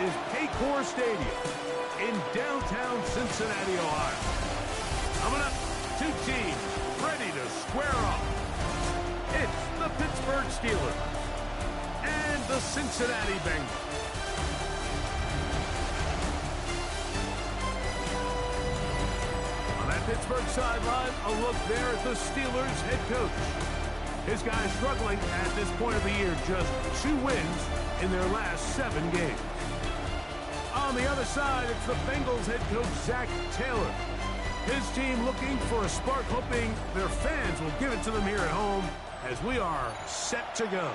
is Paycor Stadium in downtown Cincinnati, Ohio. Coming up, two teams ready to square off. It's the Pittsburgh Steelers and the Cincinnati Bengals. On that Pittsburgh sideline, a look there at the Steelers head coach. His guys struggling at this point of the year, just 2 wins in their last 7 games. On the other side, it's the Bengals head coach, Zach Taylor. His team looking for a spark, hoping their fans will give it to them here at home as we are set to go.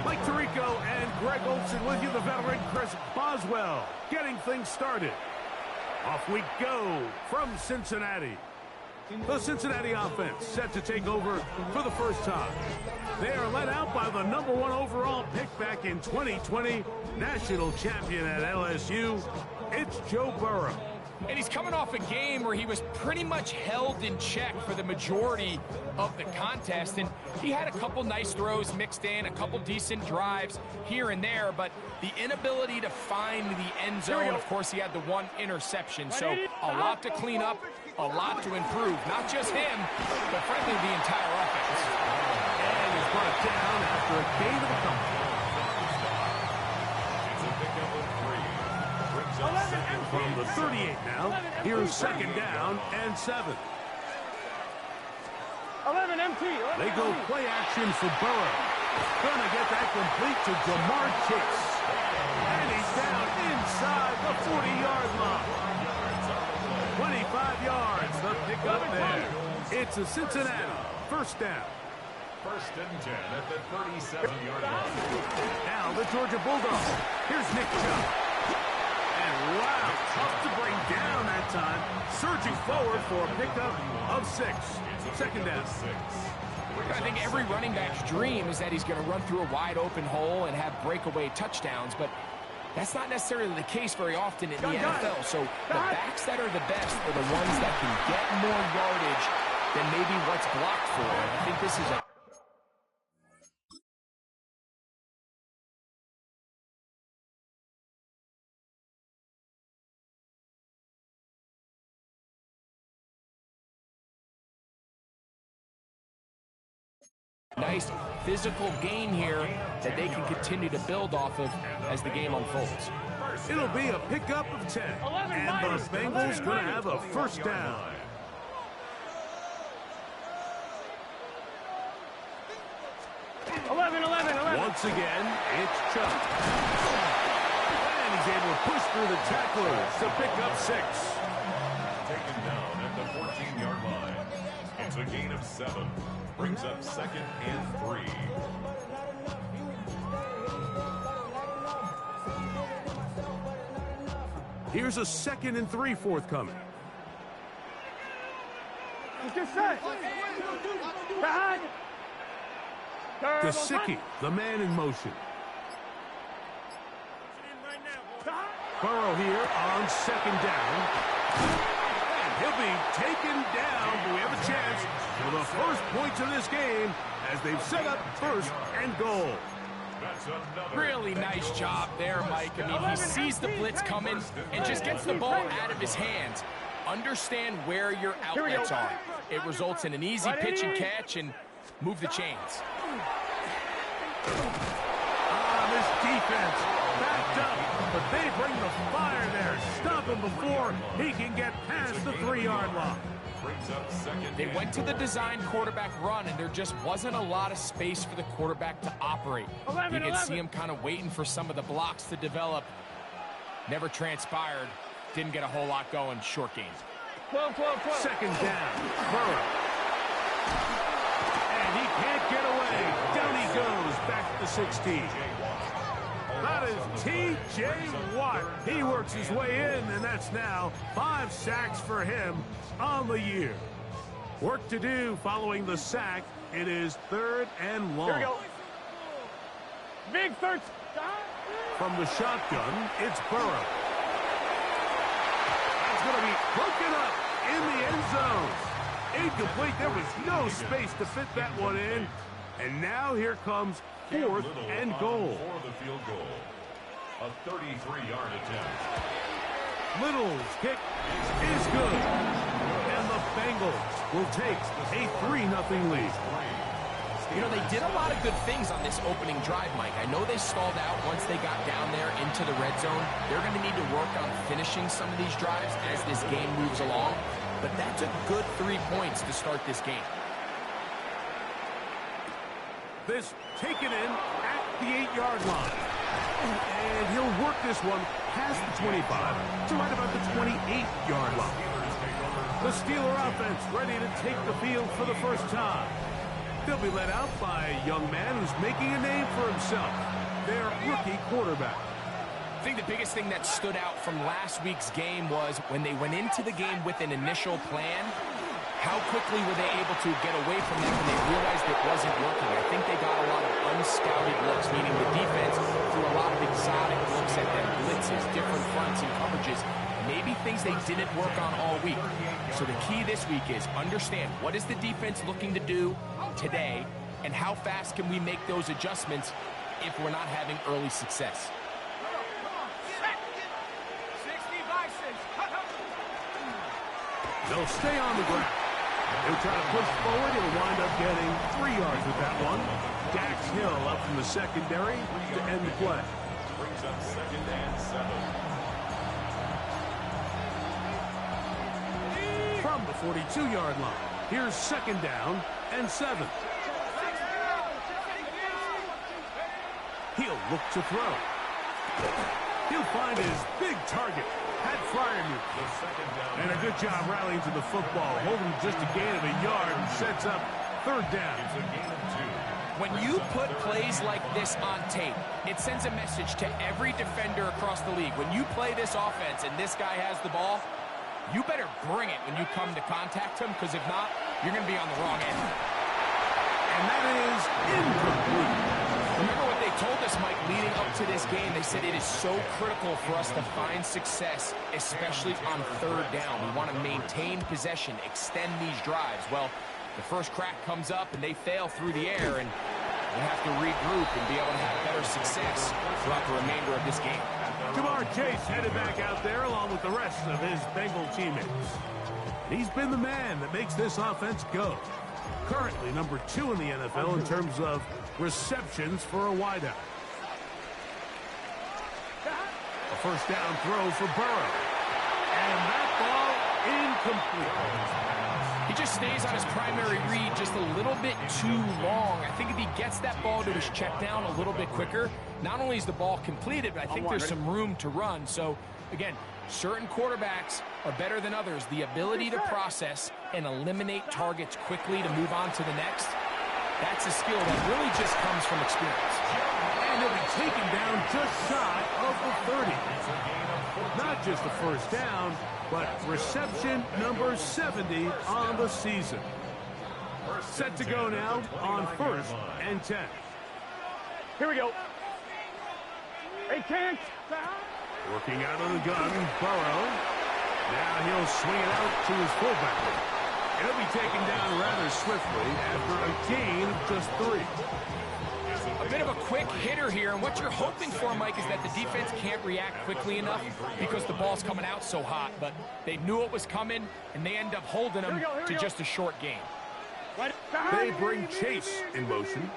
Mike Tirico and Greg Olsen with you, the veteran Chris Boswell, getting things started. Off we go from Cincinnati. The Cincinnati offense set to take over for the first time. They are led out by the #1 overall pick back in 2020, national champion at LSU. It's Joe Burrow. And he's coming off a game where he was pretty much held in check for the majority of the contest. And he had a couple nice throws mixed in, a couple decent drives here and there. But the inability to find the end zone, of course, he had the 1 interception. So a lot to clean up, a lot to improve. Not just him, but frankly, the entire offense. And he's brought down after a gain of a couple. From the 38 now, here's 2nd down and 7. 11 MT. They go play action for Burrow. Gonna get that complete to Jamar Chase. And he's down inside the 40-yard line. 25 yards, the pickup there. It's a Cincinnati 1st down. 1st and 10 at the 37-yard line. Now the Georgia Bulldogs. Here's Nick Chubb. And wow, tough to bring down that time. Surging forward for a pickup of 6. 2nd down. I think every running back's dream is that he's going to run through a wide open hole and have breakaway touchdowns, but that's not necessarily the case very often in the NFL. So the backs that are the best are the ones that can get more yardage than maybe what's blocked for. I think this is a nice physical gain here that they can continue to build off of as the game unfolds. It'll be a pickup of 10. And the Bengals going to have a 1st down. Once again, it's Chubb. And he's able to push through the tacklers to pick up 6. Taken down at the 14-yard line. It's a gain of 7. Brings up 2nd and 3. Here's a 2nd and 3 forthcoming. Gesicki, the man in motion. Burrow here on 2nd down. And he'll be taken down, but we have a chance for the first points of this game as they've set up 1st and goal. Really nice job there, Mike. I mean, he sees the blitz coming and just gets the ball out of his hands. Understand where your outlets are. It results in an easy pitch and catch and move the chains. This defense backed up, but they bring the fire there. Stop him before he can get past the 3-yard line. They went to the design quarterback run, and there just wasn't a lot of space for the quarterback to operate. You could see him kind of waiting for some of the blocks to develop. Never transpired. Didn't get a whole lot going. Short game. 2nd down. Burrow. And he can't get away. Down he goes back to the 16. That is T.J. Watt. He works his way in, and that's now 5 sacks for him on the year. Work to do following the sack. It is 3rd and long. Here we go. Big 3rd. From the shotgun, it's Burrow. That's going to be broken up in the end zone. Incomplete. There was no space to fit that one in. And now here comes 4th and goal. For the field goal. A 33-yard attempt. Little's kick is good. And the Bengals will take a 3-0 lead. You know, they did a lot of good things on this opening drive, Mike. I know they stalled out once they got down there into the red zone. They're going to need to work on finishing some of these drives as this game moves along. But that's a good 3 points to start this game. This taken in at the 8-yard line. And he'll work this one past the 25 to right about the 28-yard line. The Steeler offense ready to take the field for the first time. They'll be led out by a young man who's making a name for himself, their rookie quarterback. I think the biggest thing that stood out from last week's game was when they went into the game with an initial plan, how quickly were they able to get away from that when they realized it wasn't working? I think they got a lot of unscouted looks, meaning the defense threw a lot of exotic looks at them, blitzes, different fronts and coverages, maybe things they didn't work on all week. So the key this week is understand what is the defense looking to do today, and how fast can we make those adjustments if we're not having early success. They'll stay on the ground. They'll try to push forward. He'll wind up getting 3 yards with that one. Dax Hill up from the secondary to end the play. Brings up 2nd and 7. From the 42-yard line, here's 2nd down and 7. He'll look to throw. He'll find his big target. Pat Fryermuth. And a good job rallying to the football, holding just a gain of a yard and sets up 3rd down. It's a gain of 2. When you put plays like this on tape, it sends a message to every defender across the league. When you play this offense and this guy has the ball, you better bring it when you come to contact him, because if not, you're going to be on the wrong end. And that is incomplete. Remember what they told us, Mike, leading up to this game. They said it is so critical for us to find success, especially on 3rd down. We want to maintain possession, extend these drives. Well, the first crack comes up and they fail through the air, and we have to regroup and be able to have better success throughout the remainder of this game. Jamar Chase headed back out there along with the rest of his Bengal teammates. And he's been the man that makes this offense go. Currently number 2 in the NFL in terms of receptions for a wideout. A first down throw for Burrow. And that ball incomplete. He just stays on his primary read just a little bit too long. I think if he gets that ball to his check down a little bit quicker, not only is the ball completed, but I think there's some room to run. So, again, certain quarterbacks are better than others. The ability to process and eliminate targets quickly to move on to the next, that's a skill that really just comes from experience. And he'll be taken down just shy of the 30. Not just the first down, but reception number 70 on the season. Set to go now on 1st and 10. Here we go. Hey, can't. Working out of the gun, Burrow. Now he'll swing it out to his fullback. It'll be taken down rather swiftly after a gain of just 3. A bit of a quick hitter here, and what you're hoping for, Mike, is that the defense can't react quickly enough because the ball's coming out so hot, but they knew it was coming, and they end up holding them to just a short gain. They bring Chase in motion.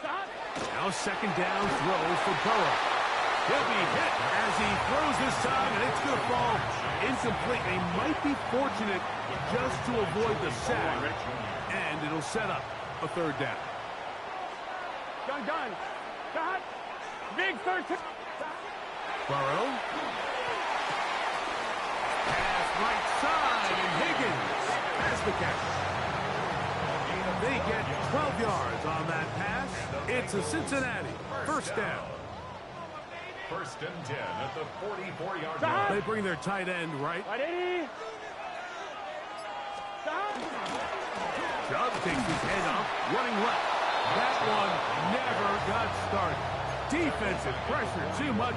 Now 2nd down throw for Burrow. He'll be hit as he throws this time, and it's going to fall incomplete. They might be fortunate just to avoid the sack, and it'll set up a 3rd down. Gun. Got. Big 13. Burrow. Pass right side, and Higgins has the catch. They get 12 yards on that pass. It's a Cincinnati 1st down. 1st and 10 at the 44-yard line. They bring their tight end right. Chubb takes his head off, running left. That one never got started. Defensive pressure too much,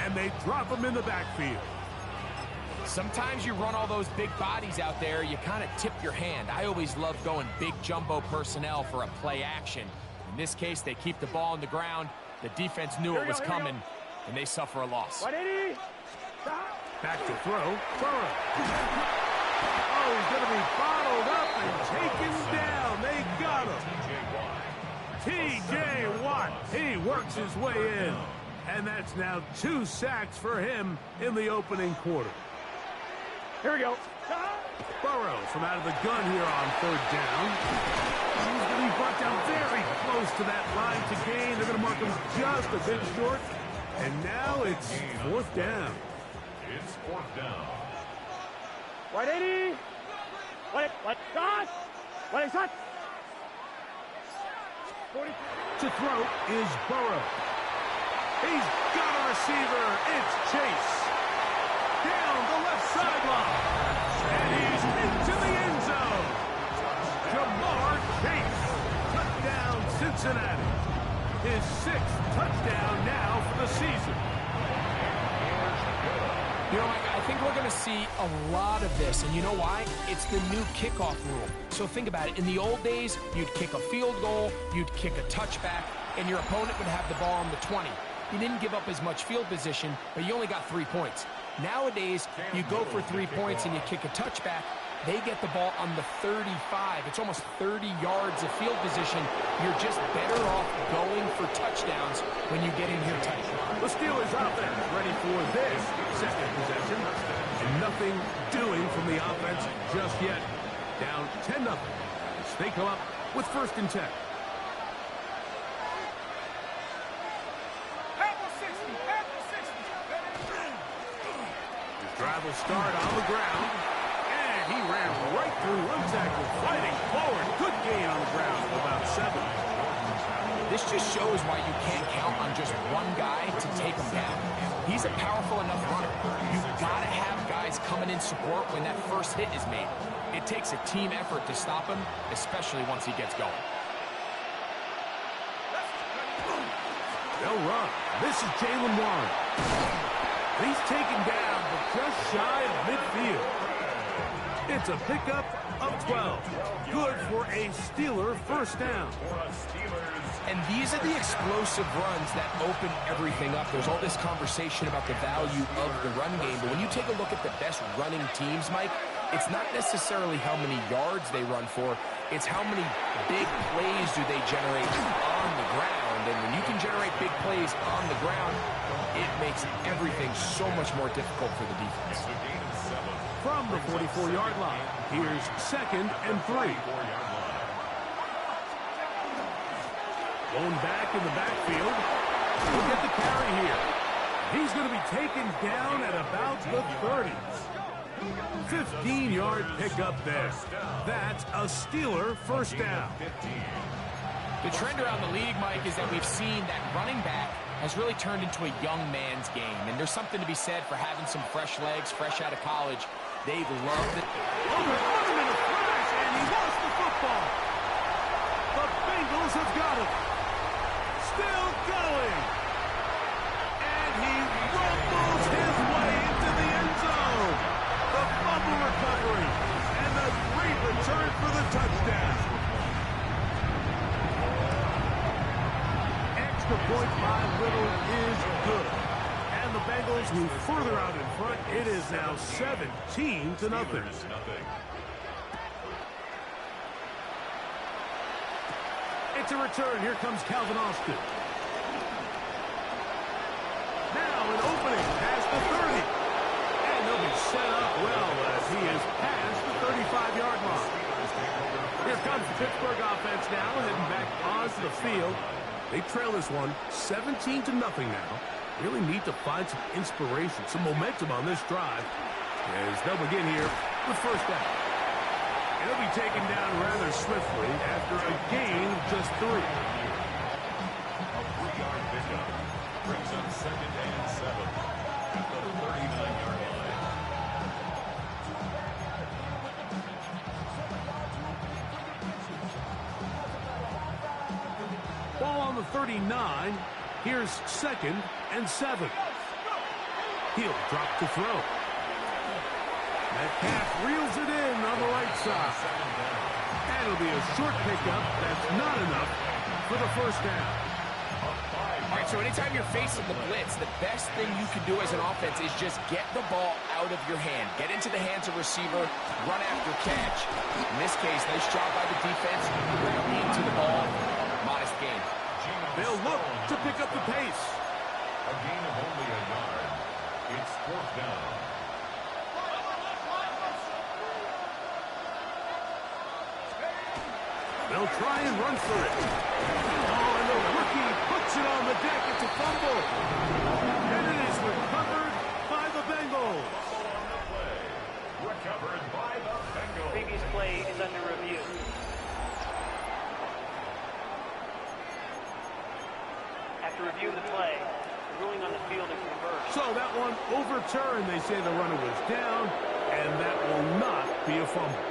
and they drop him in the backfield. Sometimes you run all those big bodies out there, you kind of tip your hand. I always love going big jumbo personnel for a play action. In this case, they keep the ball on the ground. The defense knew it was coming, and they suffer a loss. Back to throw. Burrow. Oh, he's going to be bottled up and taken down. They got him. T.J. Watt. He works his way in. And that's now 2 sacks for him in the opening quarter. Here we go. Burrow from out of the gun here on 3rd down. He's going to be brought down very close to that line to gain. They're going to mark him just a bit short. And now it's 4th down. It's 4th down. Right, 80. What, shot. What, shot. To throw is Burrow. He's got a receiver. It's Chase. Down the left sideline. And he's into the end zone. Jamar Chase. Touchdown, Cincinnati. His 6th touchdown now for the season. You know, Mike, I think we're going to see a lot of this, and you know why? It's the new kickoff rule. So think about it. In the old days, you'd kick a field goal, you'd kick a touchback, and your opponent would have the ball on the 20. You didn't give up as much field position, but you only got 3 points. Nowadays, you go for 3 points and you kick a touchback, they get the ball on the 35. It's almost 30 yards of field position. You're just better off going for touchdowns when you get in here tight. The Steelers offense ready for this 2nd possession. And nothing doing from the offense just yet. Down 10-0. As they come up with 1st and 10. His drive will start on the ground. He ran right through one tackle, fighting forward. Good gain on the ground of about 7. This just shows why you can't count on just one guy to take him down. He's a powerful enough runner. You've got to have guys coming in support when that first hit is made. It takes a team effort to stop him, especially once he gets going. They'll run. This is Jalen Warren. He's taken down, but just shy of midfield. It's a pickup of 12. Good for a Steeler 1st down. And these are the explosive runs that open everything up. There's all this conversation about the value of the run game, but when you take a look at the best running teams, Mike, it's not necessarily how many yards they run for, it's how many big plays do they generate on the ground. And when you can generate big plays on the ground, it makes everything so much more difficult for the defense. From the 44-yard line, here's 2nd and 3. Going back in the backfield. He'll get the carry here. He's going to be taken down at about the 30s. 15-yard pickup there. That's a Steeler 1st down. The trend around the league, Mike, is that we've seen that running back has really turned into a young man's game. And there's something to be said for having some fresh legs, fresh out of college. They've loved it. Over in a flash, and he lost the football. The Bengals have got him. Still going. And he rumbles his way into the end zone. The fumble recovery. And the great return for the touchdown. Extra point by Little is good. And the Bengals move further out in front. It is now 17-0. It's a return. Here comes Calvin Austin. Now an opening past the 30. And they'll be set up well as he is past the 35-yard line. Here comes the Pittsburgh offense now, heading back onto the field. They trail this one 17-0 now. Really need to find some inspiration, some momentum on this drive as they'll begin here with 1st down. It'll be taken down rather swiftly after a gain of just 3. A 3-yard pickup brings up 2nd and 7 at the 39-yard line. Ball on the 39. Here's 2nd and 7. He'll drop to throw. That pass reels it in on the right side. And it'll be a short pickup. That's not enough for the first down. All right, so anytime you're facing the blitz, the best thing you can do as an offense is just get the ball out of your hand. Get into the hands of receiver, run after catch. In this case, nice job by the defense. Grounding to the ball. Modest gain. They'll look to pick up the pace. A gain of only a yard. It's fourth down. They'll try and run for it. Oh, and the rookie puts it on the deck. It's a fumble. And it is recovered by the Bengals. Fumble on the play. Recovered by the Bengals. Previous play is under review. After review of the play, the ruling on the field is reversed. So that one overturned. They say the runner was down, and that will not be a fumble.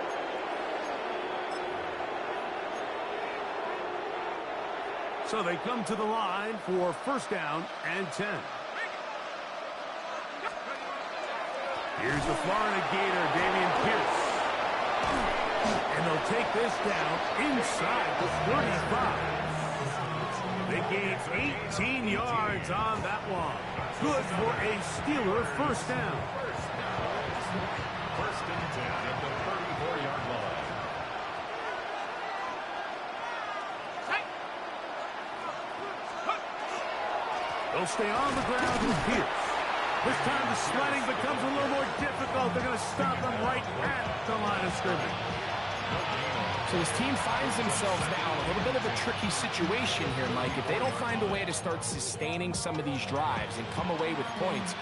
So they come to the line for first down and 10. Here's the Florida Gator, Dameon Pierce. And they'll take this down inside the 35. They gain 18 yards on that one. Good for a Steeler first down. First and 10 at the 34-yard line. They'll stay on the ground with Pierce. This time the sledding becomes a little more difficult. They're going to stop them right at the line of scrimmage. So this team finds themselves now in a little bit of a tricky situation here, Mike. If they don't find a way to start sustaining some of these drives and come away with points,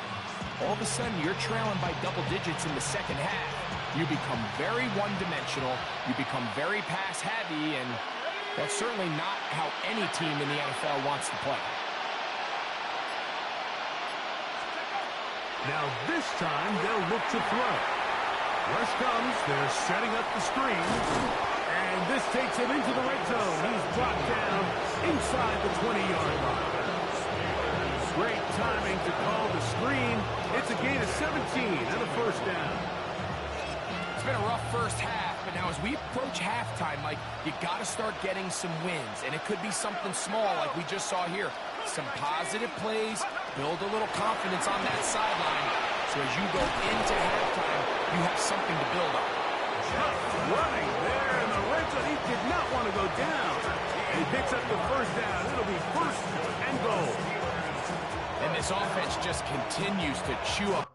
all of a sudden you're trailing by double digits in the second half. You become very one-dimensional. You become very pass-heavy, and that's certainly not how any team in the NFL wants to play. Now this time they'll look to throw. Rush comes. They're setting up the screens. And this takes him into the red zone. He's brought down inside the 20-yard line. Great timing to call the screen. It's a gain of 17 and a first down. It's been a rough first half, but now as we approach halftime, Mike, you got to start getting some wins. And it could be something small like we just saw here. Some positive plays, build a little confidence on that sideline. So as you go into halftime, you have something to build on. Running there in the red zone. He did not want to go down. He picks up the first down. It'll be first and goal. And this offense just continues to chew up.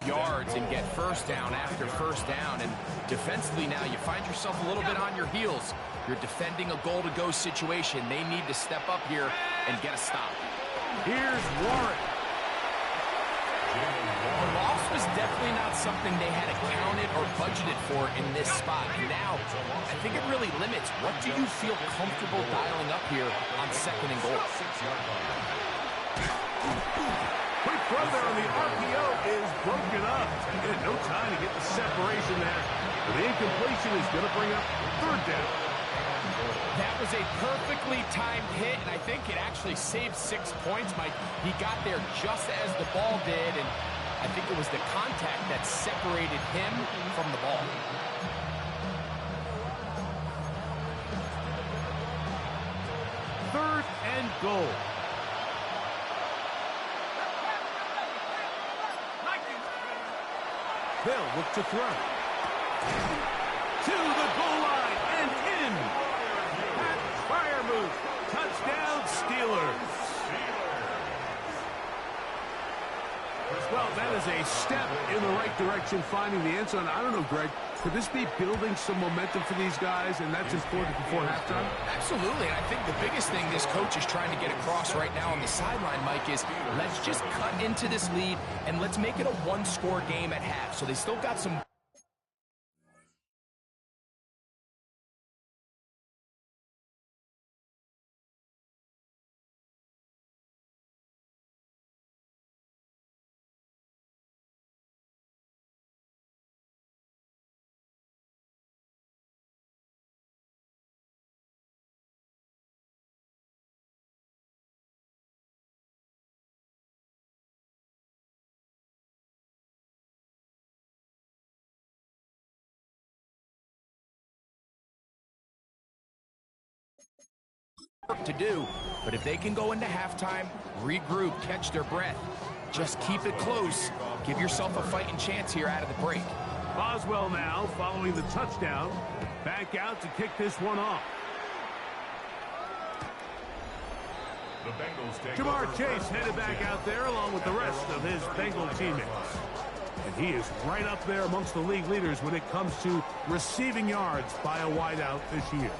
Yards and get first down after first down, and defensively now you find yourself a little bit on your heels. You're defending a goal-to-go situation. They need to step up here and get a stop. Here's Warren. The loss was definitely not something they had accounted or budgeted for in this spot. And now, I think it really limits what do you feel comfortable dialing up here on second and goal. Quick throw there on the RPO is broken up. He had no time to get the separation there. But the incompletion is going to bring up third down. That was a perfectly timed hit, and I think it actually saved 6 points, Mike. He got there just as the ball did, and I think it was the contact that separated him from the ball. Third and goal. They'll look to throw. To the goal line and in. Pat Freiermuth. Touchdown, Steelers. Well, that is a step in the right direction, finding the end zone. I don't know, Greg. Could this be building some momentum for these guys, and that's important before halftime? Absolutely, and I think the biggest thing this coach is trying to get across right now on the sideline, Mike, is let's just cut into this lead, and let's make it a one-score game at half. So they still got some work to do, but if they can go into halftime, regroup, catch their breath, just keep it close, give yourself a fighting chance here out of the break. Boswell now, following the touchdown, back out to kick this one off. The Bengals take Jamar over Chase first headed and back 10. out there along with the rest of his Bengal teammates. And he is right up there amongst the league leaders when it comes to receiving yards by a wideout this year.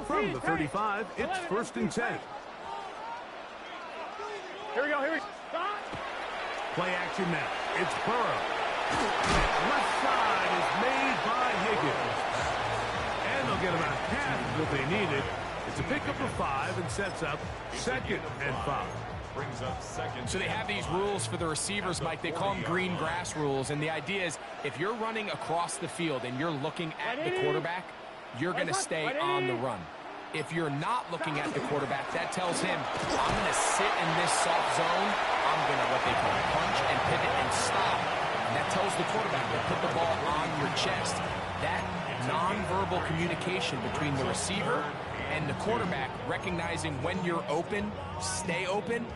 From the 35, it's 1st and 10. Here we go, here we go. Stop. Play action now. It's Burrow. Left side is made by Higgins. And they'll get about half what they needed. It's a pickup of 5 and sets up 2nd and 5. Brings up 2nd. So they have these rules for the receivers, Mike. They call them green grass rules. And the idea is if you're running across the field and you're looking at the quarterback, you're going to stay on the run. If you're not looking at the quarterback, that tells him, I'm going to sit in this soft zone. I'm going to what they call punch and pivot and stop. And that tells the quarterback to put the ball on your chest. That nonverbal communication between the receiver and the quarterback, recognizing when you're open, stay open,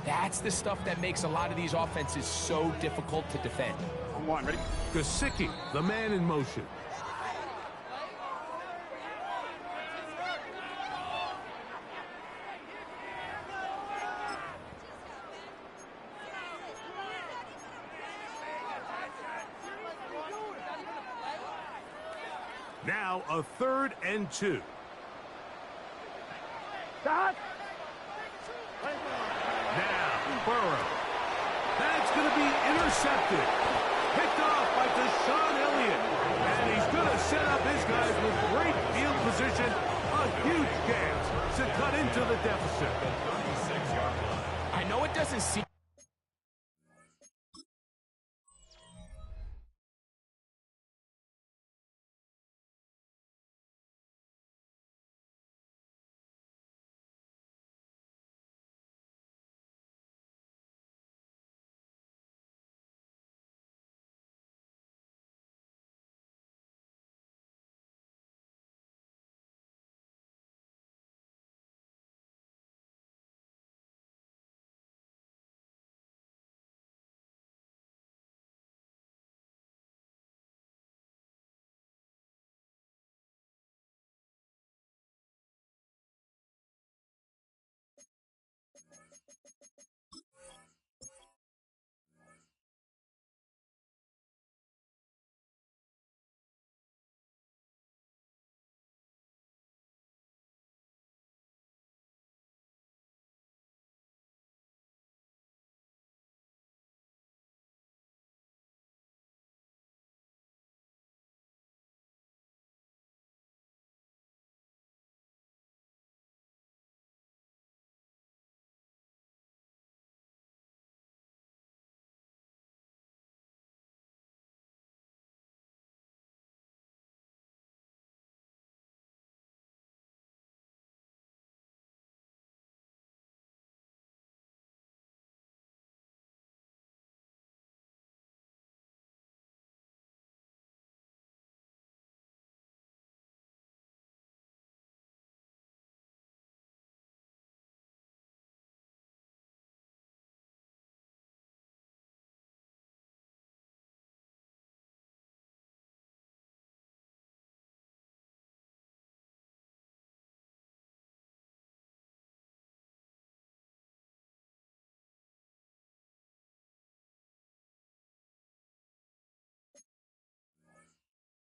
that's the stuff that makes a lot of these offenses so difficult to defend. One, ready? Gesicki, the man in motion. Now a 3rd and 2. Stop. Now Burrow. That's going to be intercepted. Picked off by Deshaun Elliott. And he's going to set up his guys with great field position. A huge chance to cut into the deficit. 36-yard line. I know it doesn't seem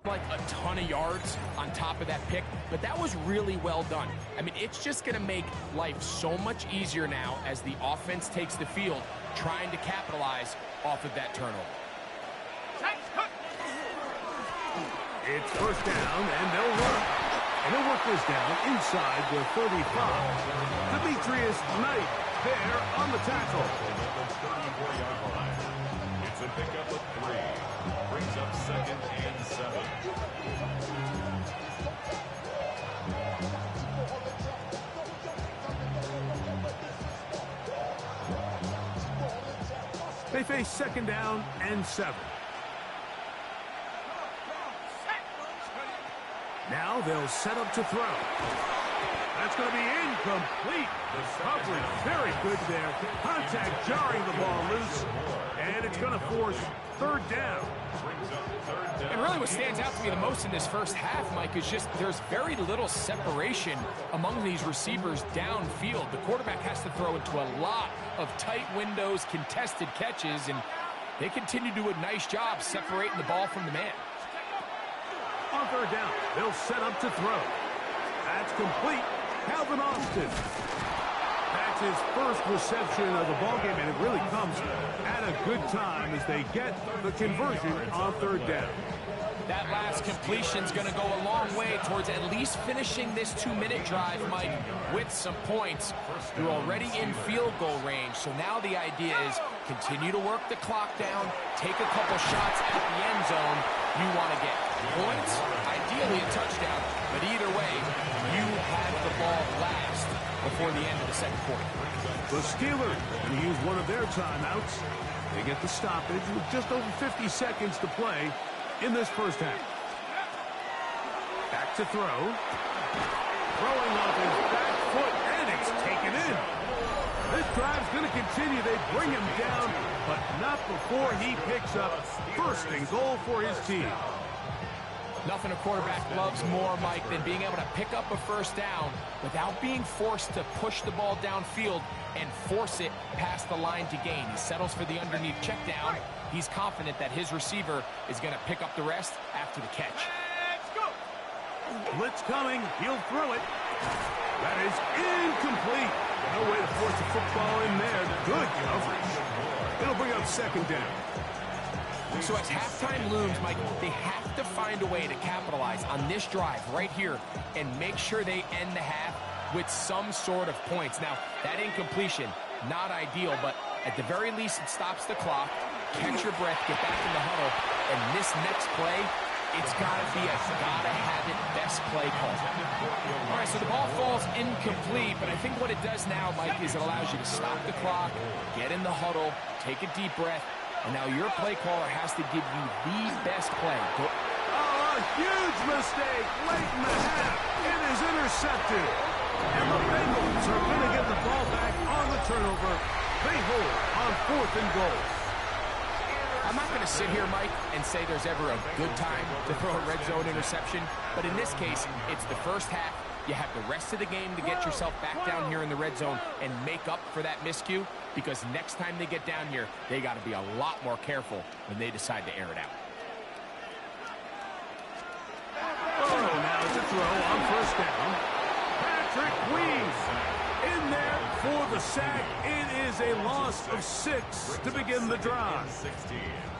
like a ton of yards on top of that pick, but that was really well done. I mean, it's just going to make life so much easier now as the offense takes the field, trying to capitalize off of that turnover. It's 1st down, and they'll work. And they'll work this down inside the 35. Demetrius Knight there on the tackle. The 34-yard line. It's a pickup of 3. Brings up 2nd and 7. They They face second down and 7. Now they'll set up to throw. That's going to be incomplete. Coverage very good there. Contact jarring the ball loose. And it's going to force third down. And really what stands out to me the most in this first half, Mike, is just there's very little separation among these receivers downfield. The quarterback has to throw into a lot of tight windows, contested catches, and they continue to do a nice job separating the ball from the man. On third down, they'll set up to throw. That's complete. Calvin Austin. That's his first reception of the ballgame, and it really comes at a good time as they get the conversion on third down. That last completion's going to go a long way towards at least finishing this 2-minute drive, Mike, with some points. You're already in field goal range, so now the idea is continue to work the clock down, take a couple shots at the end zone. You want to get points, ideally a touchdown, but either way, you have the ball last before the end of the second quarter. The Steelers going to use one of their timeouts. They get the stoppage with just over 50 seconds to play in this first half. Back to throw. Throwing off his back foot, and it's taken in. This drive's going to continue. They bring him down, but not before he picks up first and goal for his team. Nothing a quarterback loves more, Mike, than being able to pick up a first down without being forced to push the ball downfield and force it past the line to gain. He settles for the underneath check down. He's confident that his receiver is going to pick up the rest after the catch. Blitz coming. He'll throw it. That is incomplete. No way to force the football in there. Good coverage. It'll bring up second down. So as halftime looms, Mike, they have to find a way to capitalize on this drive right here and make sure they end the half with some sort of points. Now, that incompletion, not ideal, but at the very least, it stops the clock. Catch your breath, get back in the huddle, and this next play, it's got to be a gotta-have-it best play call. All right, so the ball falls incomplete, but I think what it does now, Mike, is it allows you to stop the clock, get in the huddle, take a deep breath, and now your play caller has to give you the best play. Oh, a huge mistake late in the half. It is intercepted. And the Bengals are going to get the ball back on the turnover. They hold on 4th and goal. I'm not going to sit here, Mike, and say there's ever a good time to throw a red zone interception, but in this case, it's the first half. You have the rest of the game to get yourself back down here in the red zone and make up for that miscue, because next time they get down here, they got to be a lot more careful when they decide to air it out. Oh, now to throw on first down. Patrick Weaves in there for the sack. It is a loss of 6 to begin the drive.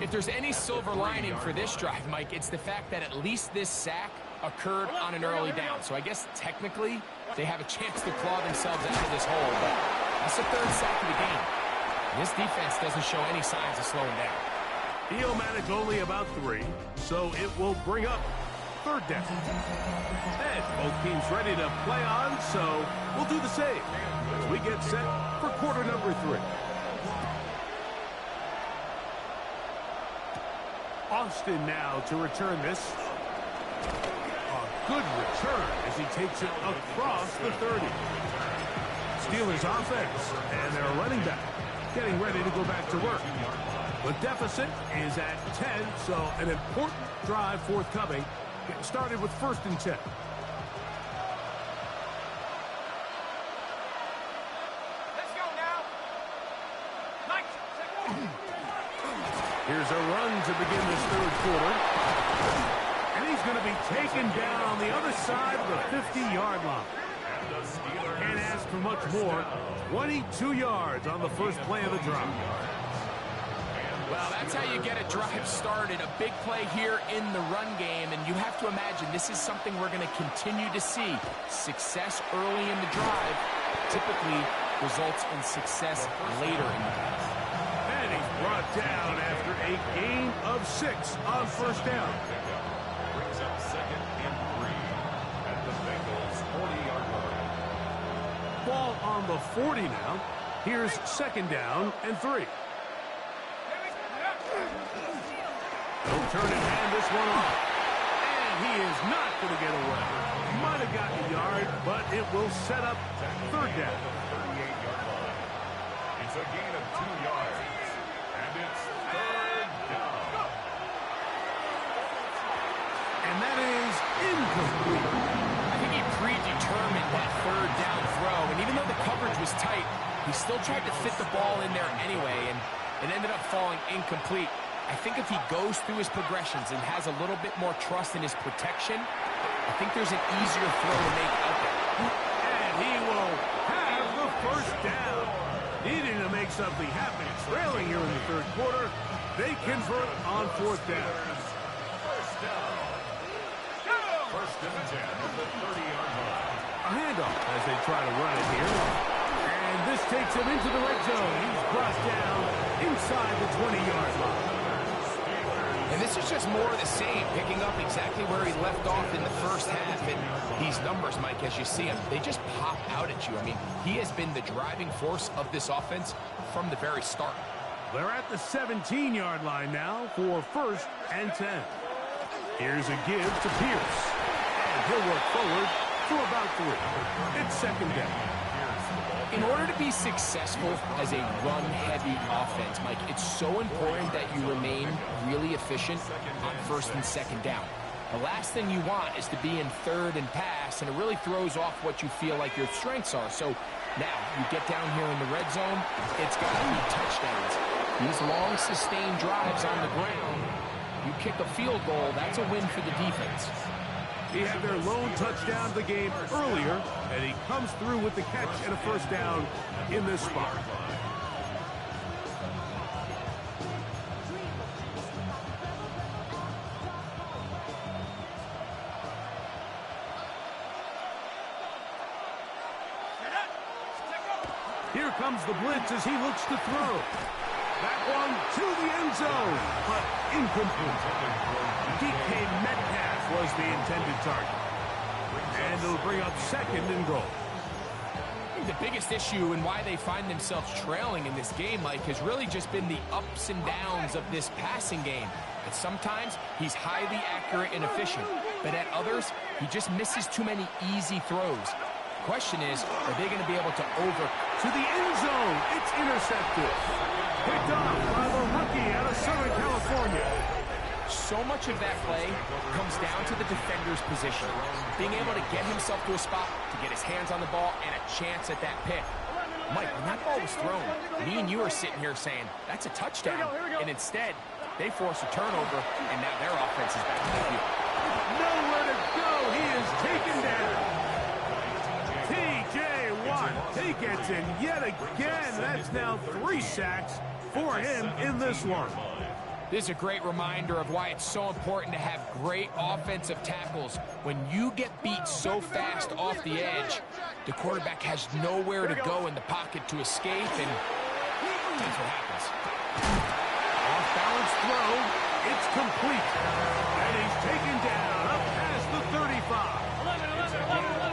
If there's any silver lining for this drive, Mike, it's the fact that at least this sack occurred on an early down. So I guess technically they have a chance to claw themselves out of this hole, but that's the 3rd sack of the game. This defense doesn't show any signs of slowing down. He'll manage only about 3, so it will bring up 3rd down. And both teams ready to play on, so we'll do the same as we get set for quarter number 3. Austin now to return this. A good return as he takes it across the 30. Steelers offense and their running back getting ready to go back to work. The deficit is at 10, so an important drive forthcoming. Getting started with 1st and 10. Let's go now. Here's a run to begin this 3rd quarter. And he's going to be taken down on the other side of the 50-yard line. Can't ask for much more. 22 yards on the first play of the drive. Well, that's how you get a drive started. A big play here in the run game, and you have to imagine this is something we're going to continue to see. Success early in the drive typically results in success later in the drive. And he's brought down after a gain of 6 on first down. Brings up 2nd and 3 at the Bengals 40-yard line. Ball on the 40 now. Here's 2nd down and 3. turn and hand this one off. And he is not going to get away. Might have gotten a yard, but it will set up third down. 38-yard line. It's a gain of 2 yards. And it's third down. And that is incomplete. I think he predetermined that third down throw, and even though the coverage was tight, he still tried to fit the ball in there anyway, and it ended up falling incomplete. I think if he goes through his progressions and has a little bit more trust in his protection, I think there's an easier throw to make out there. And he will have the first down. Needing to make something happen. Trailing here in the third quarter. They convert on fourth down. First down. First and 10 at the 30-yard line. A handoff as they try to run it here. And this takes him into the red zone. He's brought down inside the 20-yard line. And this is just more of the same, picking up exactly where he left off in the first half. And these numbers, Mike, as you see them, they just pop out at you. I mean, he has been the driving force of this offense from the very start. They're at the 17-yard line now for first and 10. Here's a give to Pierce. And he'll work forward for about 3. It's second down. In order to be successful as a run-heavy offense, Mike, it's so important that you remain really efficient on first and second down. The last thing you want is to be in third and pass, and it really throws off what you feel like your strengths are. So now you get down here in the red zone, it's got to be touchdowns. These long, sustained drives on the ground, you kick a field goal, that's a win for the defense. He had their lone touchdown of the game earlier, and he comes through with the catch and a first down in this spot. Here comes the blitz as he looks to throw. That one to the end zone, but incomplete. DK Metcalf was the intended target. And it'll bring up second and goal. I think the biggest issue and why they find themselves trailing in this game, Mike, has really just been the ups and downs of this passing game. At sometimes, he's highly accurate and efficient, but at others, he just misses too many easy throws. The question is, are they going to be able to to the end zone? It's intercepted. Picked off by the rookie out of Southern California. So much of that play comes down to the defender's position. Being able to get himself to a spot, to get his hands on the ball, and a chance at that pick. Mike, when that ball was thrown, me and you are sitting here saying, that's a touchdown. And instead, they force a turnover, and now their offense is back in the field. Nowhere to go. He is taken down. T.J. Watt, he gets in yet again. That's now 3 sacks for him in this one. This is a great reminder of why it's so important to have great offensive tackles. When you get beat so fast off the edge, the quarterback has nowhere to go in the pocket to escape, and that's what happens. Off-balance throw, it's complete. And he's taken down up past the 35.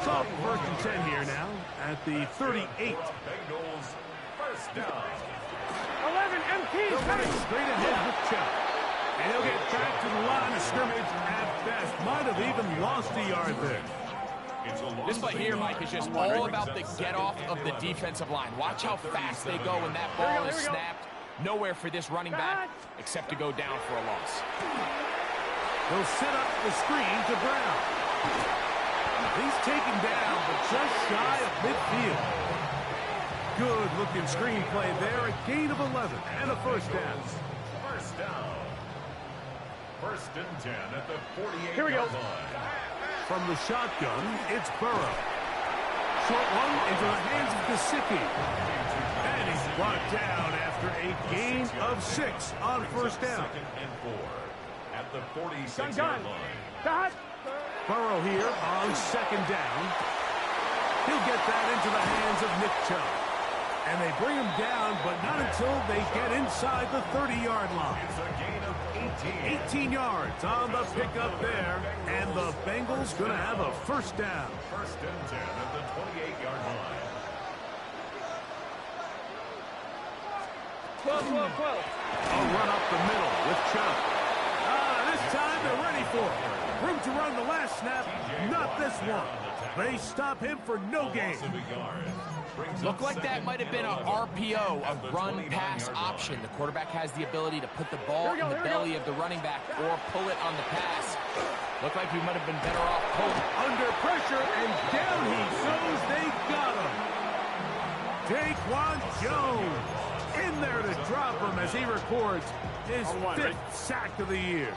So first and 10 here now at the 38. Bengals first down. 11 MT. They're running straight ahead with Chubb. And he'll get back to the line of scrimmage at best. Might have even lost a yard there. This play here, Mike, is just all about the get-off of the defensive line. Watch how fast they go when that ball is snapped. Nowhere for this running back except to go down for a loss. He'll set up the screen to Brown. He's taken down, but just shy of midfield. Good-looking screen play there. A gain of 11 and a first down. First down. First and 10 at the 48-yard line. From the shotgun, it's Burrow. Short one into the hands of Gesicki. And he's brought down after a gain of 6 on first down. Second and 4 at the 46-yard line. Burrow here on second down. He'll get that into the hands of Nick Chubb. And they bring him down, but not until they get inside the 30-yard line. It's a gain of 18. 18 yards on the pickup there. And the Bengals going to have a first down. First and 10 at the 28-yard line. 12. A run up the middle with Chubb. This time they're ready for it. Room to run the last snap, not this one. They stop him for no gain. Looked like that might have been a RPO, a run-pass option. The quarterback has the ability to put the ball in the belly of the running back or pull it on the pass. Looked like he might have been better off pulling. Under pressure, and down he goes. They got him. Daquan Jones in there to drop him as he records his 5th sack of the year.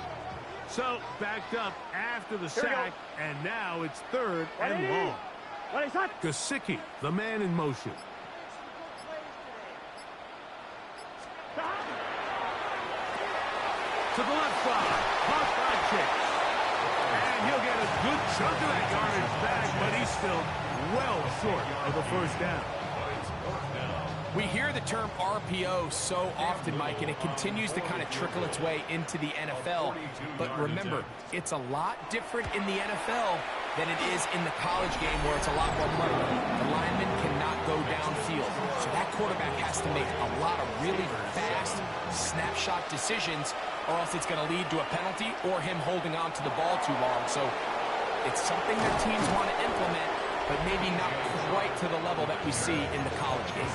So, backed up after the sack, and now it's 3rd and long. Gesicki, the man in motion. To the left side, caught by Chase. And he'll get a good chunk of that yardage back, but he's still well short of the first down. We hear the term RPO so often, Mike, and it continues to kind of trickle its way into the NFL. But remember, it's a lot different in the NFL than it is in the college game where it's a lot more muddy. The lineman cannot go downfield. So that quarterback has to make a lot of really fast snapshot decisions, or else it's going to lead to a penalty or him holding on to the ball too long. So it's something that teams want to implement, but maybe not quite to the level that we see in the college game.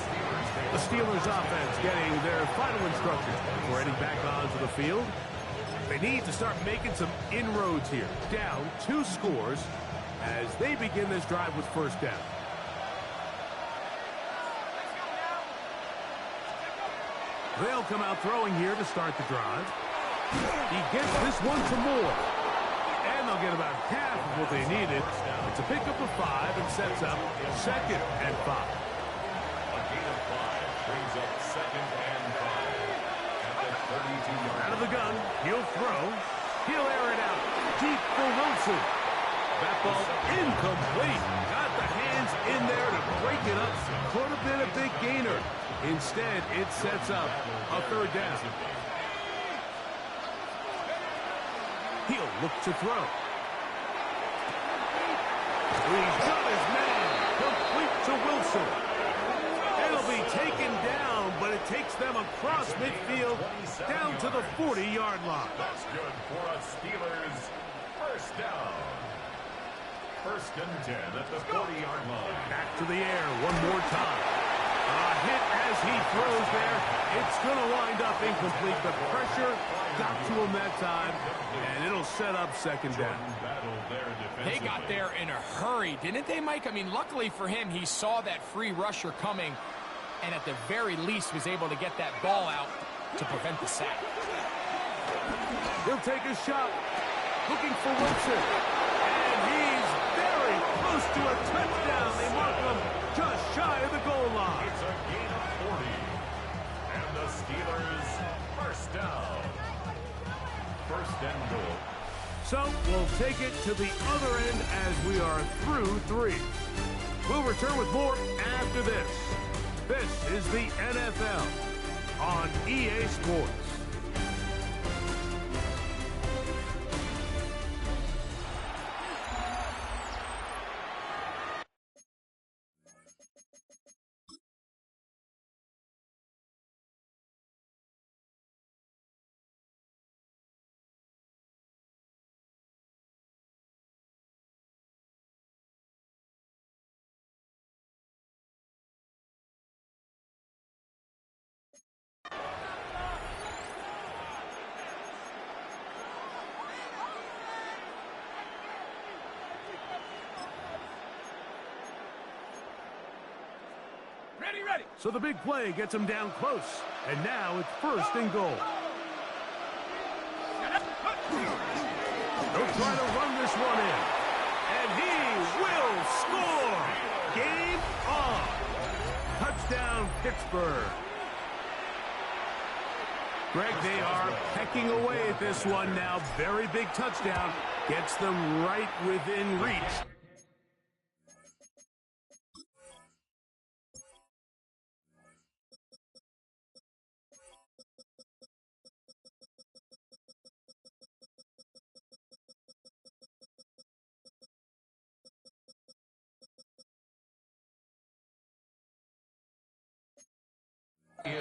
The Steelers offense getting their final instructions before heading back onto the field. They need to start making some inroads here. Down 2 scores as they begin this drive with first down. They'll come out throwing here to start the drive. He gets this one to Moore. And they'll get about half of what they needed. It's a pickup of 5 and sets up 2nd and 5. A gain of 5 brings up 2nd and 5. At the 32-yard Out of the gun, he'll throw. He'll air it out deep for Wilson. That ball incomplete. Got the hands in there to break it up. Could have been a big gainer. Instead, it sets up a 3rd down. He'll look to throw. He's got his man. Complete to Wilson. It'll be taken down, but it takes them across midfield down to the 40-yard line. That's good for a Steelers first down. 1st and 10 at the 40-yard line. Back to the air one more time. A hit as he throws there. It's going to wind up incomplete. The pressure got to him that time, and it'll set up 2nd down. They got there in a hurry, didn't they, Mike? I mean, luckily for him, he saw that free rusher coming, and at the very least was able to get that ball out to prevent the sack. He'll take a shot, looking for Wilson. And he's very close to a touchdown. They mark him just shy of the goal line. It's a gain of 40. And the Steelers first down. 1st and goal. So we'll take it to the other end as we are through 3. We'll return with more after this. This is the NFL on EA Sports. Ready. So the big play gets him down close. And now it's 1st and goal. They'll try to run this one in. And he will score. Game on. Touchdown, Pittsburgh. Greg, they are pecking away at this one now. Very big touchdown. Gets them right within reach.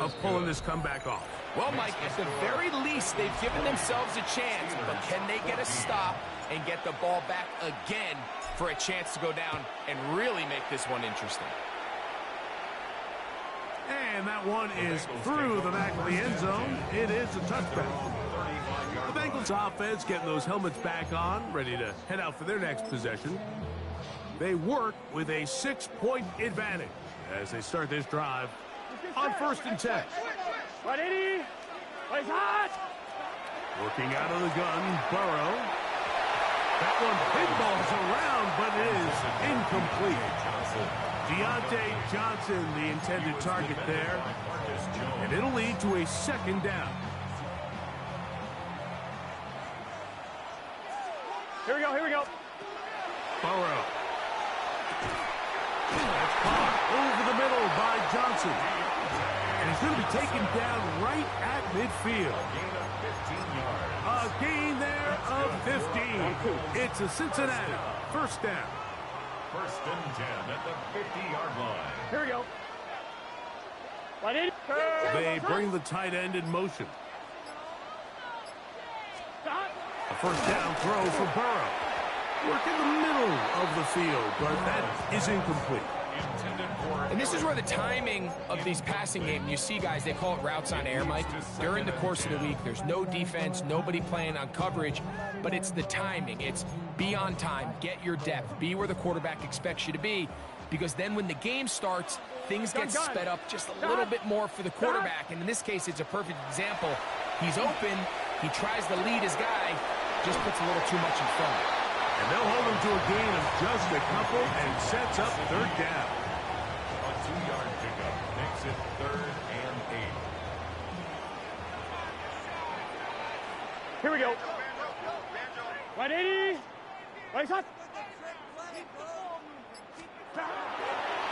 Of pulling this comeback off. Well, Mike, at the very least, they've given themselves a chance, but can they get a stop and get the ball back again for a chance to go down and really make this one interesting? And that one is through the back of the end zone. It is a touchdown. The Bengals offense getting those helmets back on, ready to head out for their next possession. They work with a 6-point advantage as they start this drive on 1st and 10. 180. Plays hot. Working out of the gun, Burrow. That one pinballs around, but it is incomplete. Deontay Johnson, the intended target there. And it'll lead to a 2nd down. Here we go, here we go. Burrow. That's caught over the middle by Johnson. And he's going to be taken down right at midfield. A gain there of 15. It's a Cincinnati 1st down. 1st and 10 at the 50-yard line. Here we go. 180. They bring the tight end in motion. A 1st down throw for Burrow. Work in the middle of the field, but that is incomplete. And this is where the timing of these passing games, you see, guys, they call it routes on air, Mike. During the course of the week, there's no defense, nobody playing on coverage, but it's the timing. It's be on time, get your depth, be where the quarterback expects you to be, because then when the game starts, things get sped up just a little bit more for the quarterback. And in this case, it's a perfect example. He's open, he tries to lead his guy, just puts a little too much in front. And they'll hold him to a gain of just a couple and sets up 3rd down. A 2-yard pickup makes it 3rd and 8. Here we go. 180. Plays hot.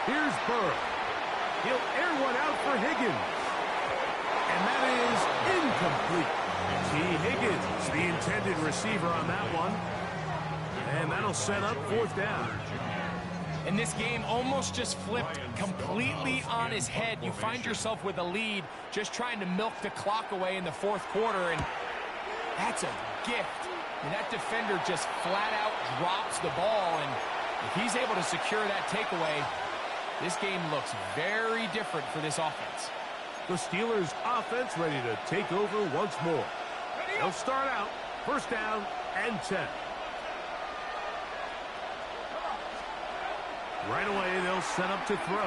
Here's Burrow. He'll air one out for Higgins. And that is incomplete. T. Higgins, the intended receiver on that one. And that'll set up 4th down. And this game almost just flipped completely on his head. You find yourself with a lead, just trying to milk the clock away in the 4th quarter, and that's a gift. And that defender just flat out drops the ball, and if he's able to secure that takeaway, this game looks very different for this offense. The Steelers offense ready to take over once more. They'll start out 1st down and 10. Right away, they'll set up to throw.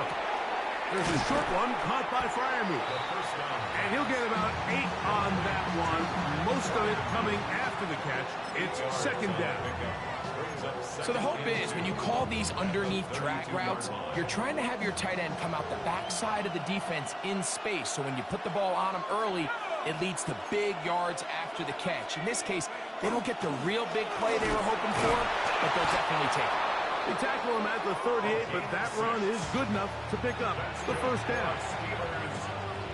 There's a short one caught by Fryermuth. And he'll get about 8 on that one. Most of it coming after the catch. It's 2nd down. So the hope is when you call these underneath drag routes, you're trying to have your tight end come out the backside of the defense in space. So when you put the ball on him early, it leads to big yards after the catch. In this case, they don't get the real big play they were hoping for, but they'll definitely take it. They tackle him at the 38, but that run is good enough to pick up the 1st down.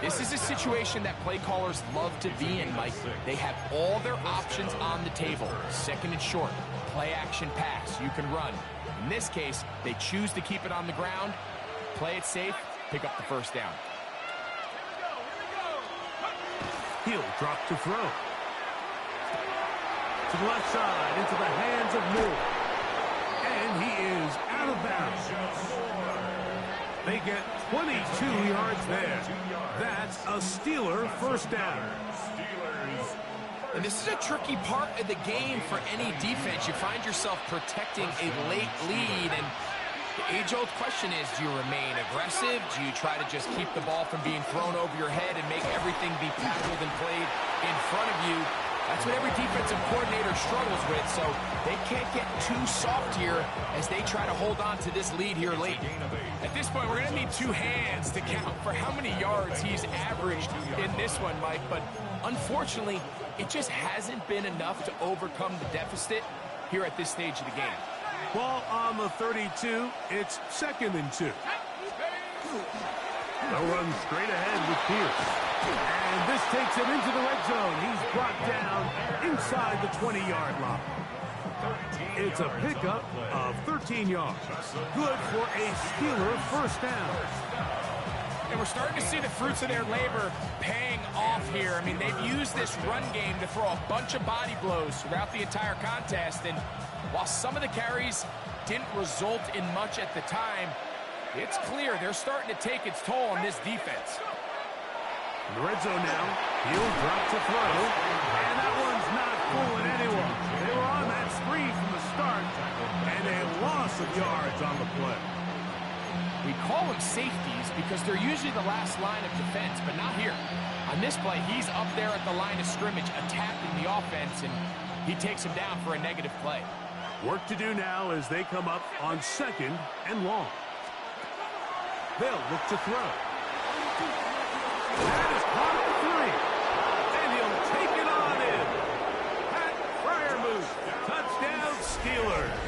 This is a situation that play callers love to be in, Mike. They have all their options on the table. 2nd and short, play action pass, you can run. In this case, they choose to keep it on the ground, play it safe, pick up the 1st down. He'll drop to throw. To the left side, into the hands of Moore. And he is out of bounds. They get 22 yards there. That's a Steeler 1st down. And this is a tricky part of the game for any defense. You find yourself protecting a late lead, and the age-old question is, do you remain aggressive? Do you try to just keep the ball from being thrown over your head and make everything be tackled and played in front of you? That's what every defensive coordinator struggles with, so they can't get too soft here as they try to hold on to this lead here late. At this point, we're going to need 2 hands to count for how many yards he's averaged in this one, Mike, but unfortunately, it just hasn't been enough to overcome the deficit here at this stage of the game. Ball on the 32. It's 2nd and 2. They'll run straight ahead with Pierce. And this takes him into the red zone. He's brought down inside the 20-yard line. It's a pickup of 13 yards. Good for a Steeler 1st down. And we're starting to see the fruits of their labor paying off here. I mean, they've used this run game to throw a bunch of body blows throughout the entire contest. And while some of the carries didn't result in much at the time, it's clear they're starting to take its toll on this defense. In the red zone now, he'll drop to throw, and that one's not fooling anyone. They were on that screen from the start, and a loss of yards on the play. We call them safeties because they're usually the last line of defense, but not here. On this play, he's up there at the line of scrimmage attacking the offense, and he takes him down for a negative play. Work to do now as they come up on 2nd and long. They'll look to throw. That is caught at the 3. And he'll take it on in. Pat Fryermuth, touchdown Steelers.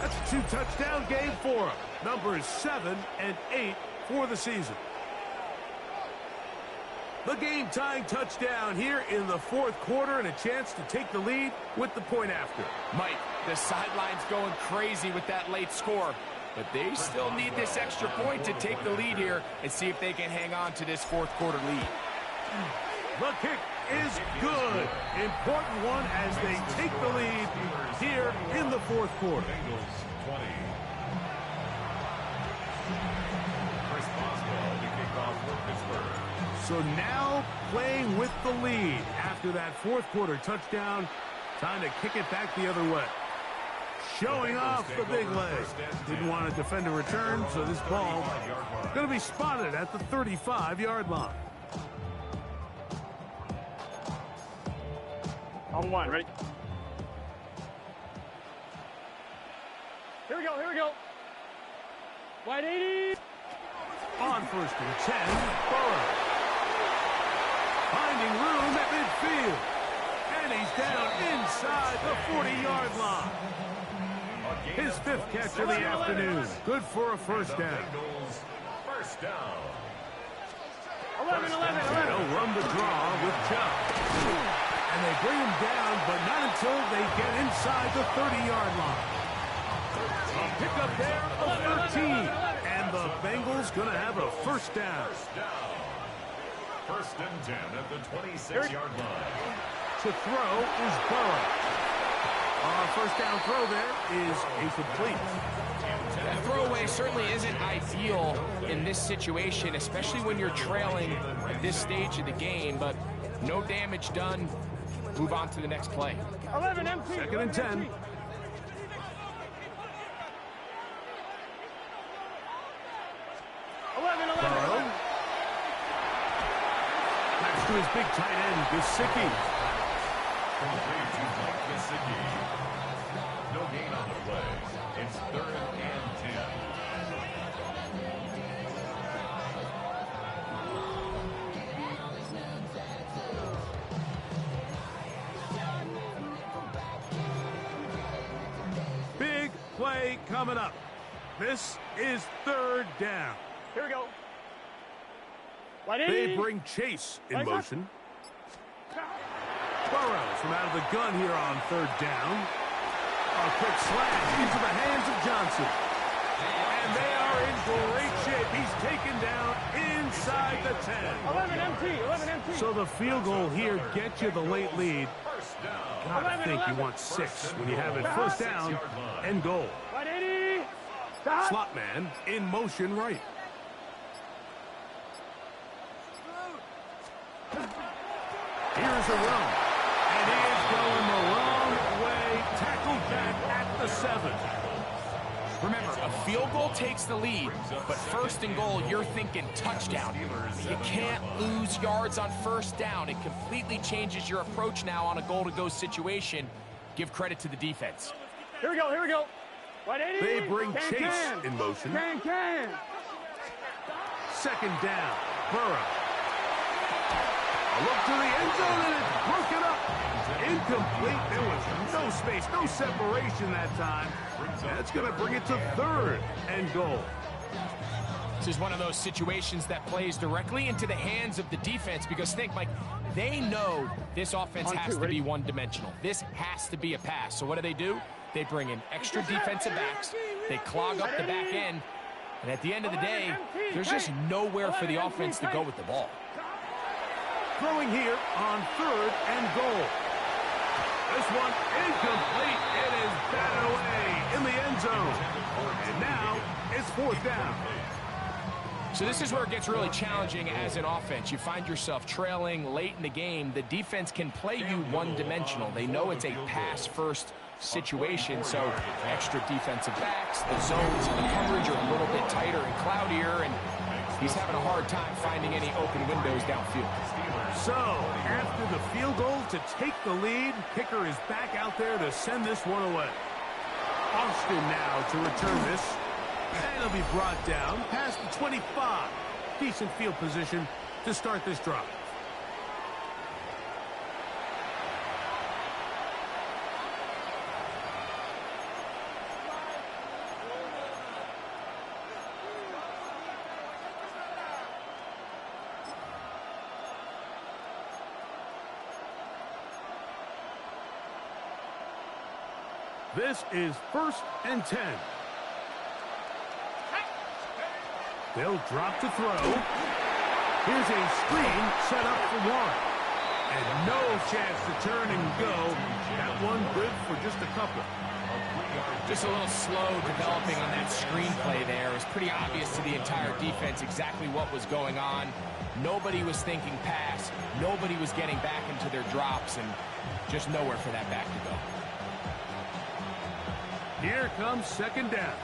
That's a 2-touchdown game for him. Numbers 7 and 8 for the season. The game-tying touchdown here in the 4th quarter, and a chance to take the lead with the point after. Mike, the sideline's going crazy with that late score, but they still need this extra point to take the lead here and see if they can hang on to this 4th quarter lead. The kick is good. Important one as they take the lead here in the 4th quarter. Bengals 20. Chris Boswell to kick off for Pittsburgh. So now playing with the lead after that 4th quarter touchdown. Time to kick it back the other way. Showing off the big leg. Didn't want to defend a return, so this ball going to be spotted at the 35-yard line. On 1, ready? Here we go, here we go. Wide 80. On 1st and 10, Burrow. Finding room at midfield. And he's down inside the 40-yard line. His 5th catch of the afternoon. Good for a first down. Bengals first down. 11. They'll run the draw with Chubb. And they bring him down, but not until they get inside the 30-yard line. A pickup there of 13. And the Bengals going to have a first down. 1st and 10 at the 26-yard line. To throw is Burrow. Our first down throw there is incomplete. That throwaway certainly isn't ideal in this situation, especially when you're trailing at this stage of the game, but no damage done. Move on to the next play. 11 empty. 2nd and 10. 11. Burrow. That's to his big tight end, Gesicki. Complete to Mike Gesicki. No gain on the play. It's 3rd and 10. Big play coming up. This is 3rd down. Here we go. Wide They 80. bring Chase in Right, motion. Burrows from out of the gun here on 3rd down. A quick slash into the hands of Johnson. And they are in great shape. He's taken down inside the 10. 11 empty. So the field goal here gets you the late lead. Gotta think you want 6 when you have it 1st down and goal. Wide 80. Stop. Slot man in motion right. Here's a run. And he is going the wrong way. Tackled back at the 7. Remember, a field goal takes the lead, but 1st and goal, you're thinking touchdown. You can't lose yards on 1st down. It completely changes your approach now on a goal-to-go situation. Give credit to the defense. Here we go. Wide 80. They bring Chase in motion. Can. 2nd down. Burrow. A look to the end zone, and it's broken up. Incomplete. There was no space, no separation that time. That's going to bring it to 3rd and goal. This is one of those situations that plays directly into the hands of the defense because think, Mike, they know this offense has to be one-dimensional. This has to be a pass. So what do? They bring in extra defensive backs. They clog up the back end, And at the end of the day, there's just nowhere for the offense to go with the ball. Throwing here on 3rd and goal. This one incomplete. It is batted away in the end zone. And now it's 4th down. So this is where it gets really challenging as an offense. You find yourself trailing late in the game. The defense can play you one-dimensional. They know it's a pass-first situation, so extra defensive backs, the zones and the coverage are a little bit tighter and cloudier, and he's having a hard time finding any open windows downfield. So, after the field goal to take the lead, kicker is back out there to send this one away. Austin now to return this. And it'll be brought down past the 25. Decent field position to start this drive. This is 1st and 10. They'll drop to throw. Here's a screen set up for Warren. And no chance to turn and go. That one good for just a couple. Just a little slow developing on that screenplay there. It was pretty obvious to the entire defense exactly what was going on. Nobody was thinking pass. Nobody was getting back into their drops, and just nowhere for that back to go. Here comes 2nd down.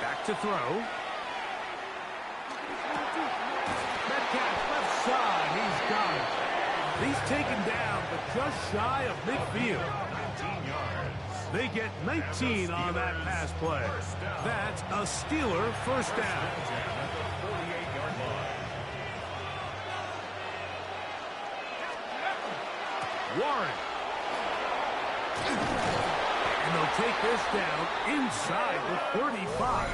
Back to throw. Metcalf left side. He's got it. He's taken down, but just shy of midfield. 19 yards. They get 19 on that pass play. That's a Steeler 1st down. At the 48-yard line. Warren. And they'll take this down inside the 35.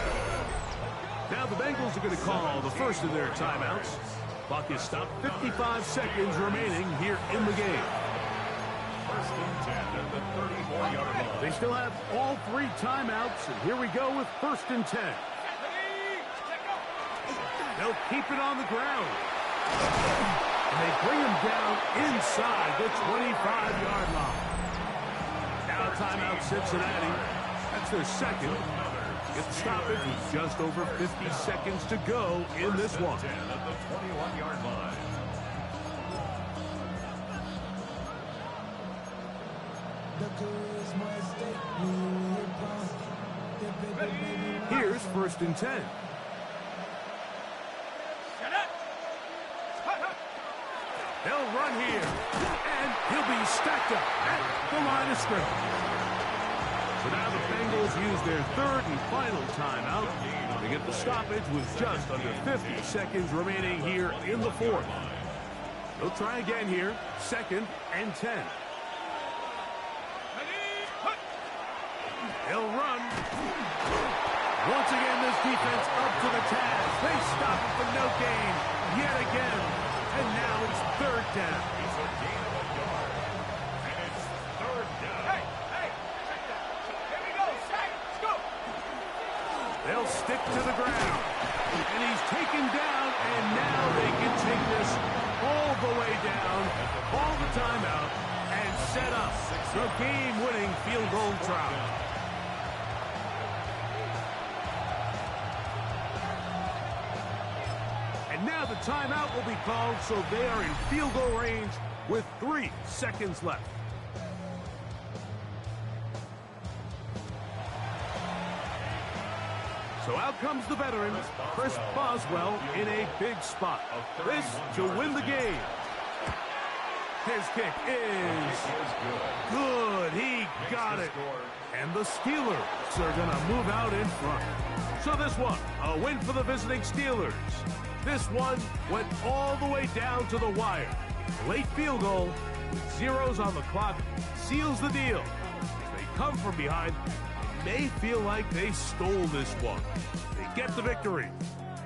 Now the Bengals are going to call the first of their timeouts. Clock is stopped. 55 seconds remaining here in the game. 1st and 10 at the 34-yard line. They still have all 3 timeouts, and here we go with 1st and 10. They'll keep it on the ground. And they bring him down inside the 25-yard line. Now timeout Cincinnati. That's their 2nd. Get the stoppage with just over 50 seconds to go in this one. 10 at the 21-yard line. Here's 1st and 10. They'll run here, and he'll be stacked up at the line of scrimmage. So now the Bengals use their 3rd and final timeout to get the stoppage with just under 50 seconds remaining here in the 4th. They'll try again here, 2nd and 10. They'll run. Once again, this defense up to the task. They stop it for no gain yet again. And now it's 3rd down. It's a gain of a yard. And it's 3rd down. Hey, here we go, Shaq, let's go. They'll stick to the ground. And he's taken down, and now they can take this all the way down, call the timeout, and set up the game-winning field goal try. And now the timeout will be called, so they are in field goal range with 3 seconds left. So out comes the veteran, Chris Boswell, in a big spot. This to win the game. His kick is good. He got it. And the Steelers are going to move out in front. So this one, a win for the visiting Steelers. This one went all the way down to the wire. Late field goal with zeros on the clock seals the deal. If they come from behind, it may feel like they stole this one. They get the victory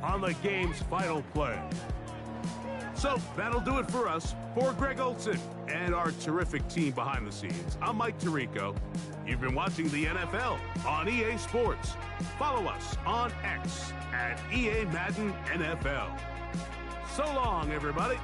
on the game's final play. So that'll do it for us. For Greg Olson and our terrific team behind the scenes, I'm Mike Tirico. You've been watching the NFL on EA Sports. Follow us on X at EA Madden NFL. So long, everybody.